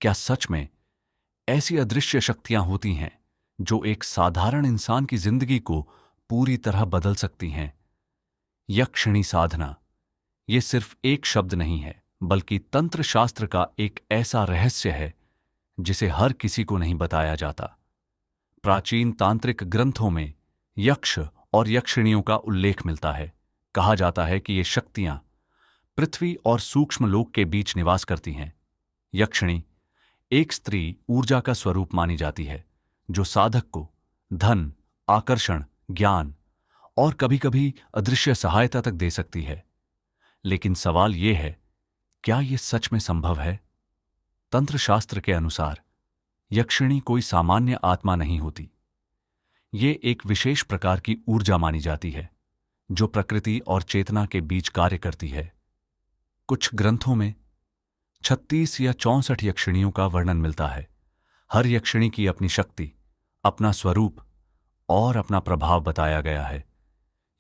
क्या सच में ऐसी अदृश्य शक्तियां होती हैं जो एक साधारण इंसान की जिंदगी को पूरी तरह बदल सकती हैं? यक्षिणी साधना ये सिर्फ एक शब्द नहीं है, बल्कि तंत्र शास्त्र का एक ऐसा रहस्य है जिसे हर किसी को नहीं बताया जाता। प्राचीन तांत्रिक ग्रंथों में यक्ष और यक्षिणियों का उल्लेख मिलता है। कहा जाता है कि ये शक्तियां पृथ्वी और सूक्ष्म लोक के बीच निवास करती हैं। यक्षिणी एक स्त्री ऊर्जा का स्वरूप मानी जाती है जो साधक को धन, आकर्षण, ज्ञान और कभी-कभी अदृश्य सहायता तक दे सकती है। लेकिन सवाल यह है, क्या यह सच में संभव है? तंत्र शास्त्र के अनुसार यक्षिणी कोई सामान्य आत्मा नहीं होती। ये एक विशेष प्रकार की ऊर्जा मानी जाती है जो प्रकृति और चेतना के बीच कार्य करती है। कुछ ग्रंथों में 36 या 64 यक्षिणियों का वर्णन मिलता है। हर यक्षिणी की अपनी शक्ति, अपना स्वरूप और अपना प्रभाव बताया गया है।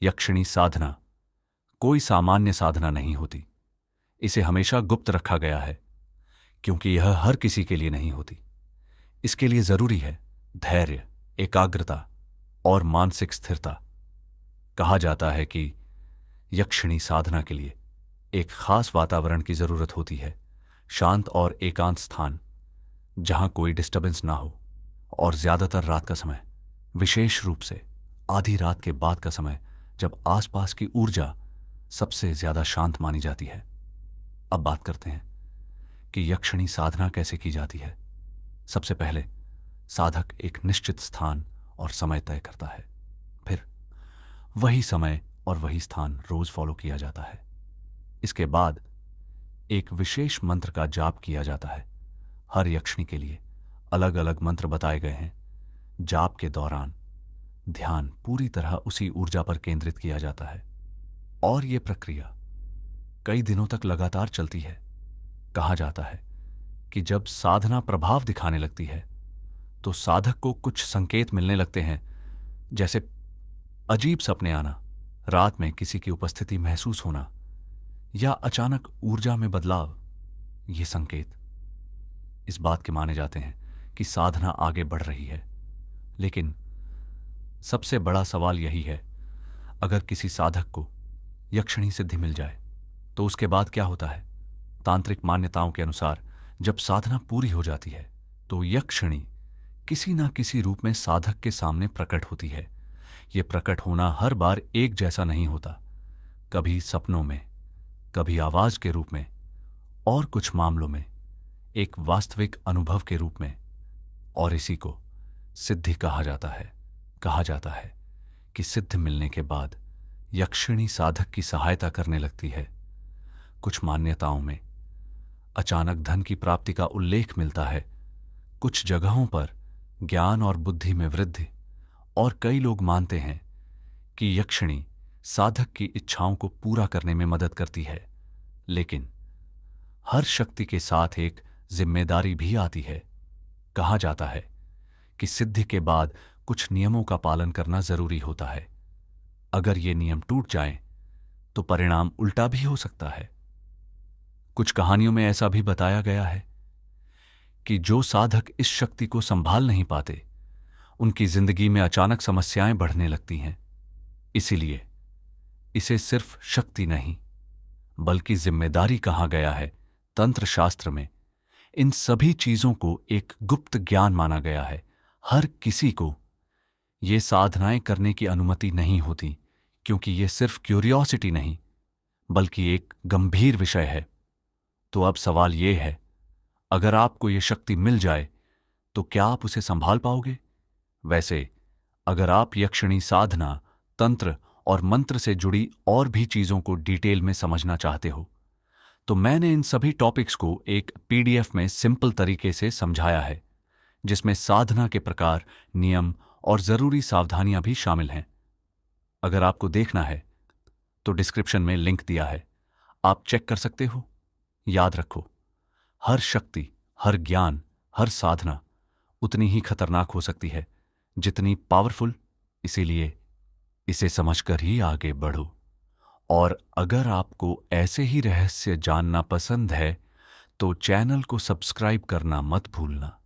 यक्षिणी साधना कोई सामान्य साधना नहीं होती। इसे हमेशा गुप्त रखा गया है क्योंकि यह हर किसी के लिए नहीं होती। इसके लिए जरूरी है धैर्य, एकाग्रता और मानसिक स्थिरता। कहा जाता है कि यक्षिणी साधना के लिए एक खास वातावरण की जरूरत होती है, शांत और एकांत स्थान जहां कोई डिस्टर्बेंस ना हो, और ज्यादातर रात का समय, विशेष रूप से आधी रात के बाद का समय, जब आसपास की ऊर्जा सबसे ज्यादा शांत मानी जाती है। अब बात करते हैं कि यक्षिणी साधना कैसे की जाती है। सबसे पहले साधक एक निश्चित स्थान और समय तय करता है। फिर वही समय और वही स्थान रोज फॉलो किया जाता है। इसके बाद एक विशेष मंत्र का जाप किया जाता है। हर यक्षिणी के लिए अलग अलग मंत्र बताए गए हैं। जाप के दौरान ध्यान पूरी तरह उसी ऊर्जा पर केंद्रित किया जाता है और यह प्रक्रिया कई दिनों तक लगातार चलती है। कहा जाता है कि जब साधना प्रभाव दिखाने लगती है तो साधक को कुछ संकेत मिलने लगते हैं, जैसे अजीब सपने आना, रात में किसी की उपस्थिति महसूस होना या अचानक ऊर्जा में बदलाव। ये संकेत इस बात के माने जाते हैं कि साधना आगे बढ़ रही है। लेकिन सबसे बड़ा सवाल यही है, अगर किसी साधक को यक्षिणी सिद्धि मिल जाए तो उसके बाद क्या होता है? तांत्रिक मान्यताओं के अनुसार जब साधना पूरी हो जाती है तो यक्षिणी किसी ना किसी रूप में साधक के सामने प्रकट होती है। यह प्रकट होना हर बार एक जैसा नहीं होता। कभी सपनों में, कभी आवाज के रूप में और कुछ मामलों में एक वास्तविक अनुभव के रूप में, और इसी को सिद्धि कहा जाता है। कहा जाता है कि सिद्ध मिलने के बाद यक्षिणी साधक की सहायता करने लगती है। कुछ मान्यताओं में अचानक धन की प्राप्ति का उल्लेख मिलता है, कुछ जगहों पर ज्ञान और बुद्धि में वृद्धि, और कई लोग मानते हैं कि यक्षिणी साधक की इच्छाओं को पूरा करने में मदद करती है। लेकिन हर शक्ति के साथ एक जिम्मेदारी भी आती है। कहा जाता है कि सिद्धि के बाद कुछ नियमों का पालन करना जरूरी होता है। अगर ये नियम टूट जाएं तो परिणाम उल्टा भी हो सकता है। कुछ कहानियों में ऐसा भी बताया गया है कि जो साधक इस शक्ति को संभाल नहीं पाते, उनकी जिंदगी में अचानक समस्याएं बढ़ने लगती हैं। इसीलिए इसे सिर्फ शक्ति नहीं बल्कि जिम्मेदारी कहा गया है। तंत्र शास्त्र में इन सभी चीजों को एक गुप्त ज्ञान माना गया है। हर किसी को ये साधनाएं करने की अनुमति नहीं होती, क्योंकि ये सिर्फ क्यूरियोसिटी नहीं बल्कि एक गंभीर विषय है। तो अब सवाल ये है, अगर आपको ये शक्ति मिल जाए तो क्या आप उसे संभाल पाओगे? वैसे अगर आप यक्षिणी साधना, तंत्र और मंत्र से जुड़ी और भी चीजों को डिटेल में समझना चाहते हो तो मैंने इन सभी टॉपिक्स को एक पीडीएफ में सिंपल तरीके से समझाया है, जिसमें साधना के प्रकार, नियम और जरूरी सावधानियां भी शामिल हैं। अगर आपको देखना है तो डिस्क्रिप्शन में लिंक दिया है, आप चेक कर सकते हो। याद रखो, हर शक्ति, हर ज्ञान, हर साधना उतनी ही खतरनाक हो सकती है जितनी पावरफुल। इसीलिए इसे समझकर ही आगे बढ़ो। और अगर आपको ऐसे ही रहस्य जानना पसंद है तो चैनल को सब्सक्राइब करना मत भूलना।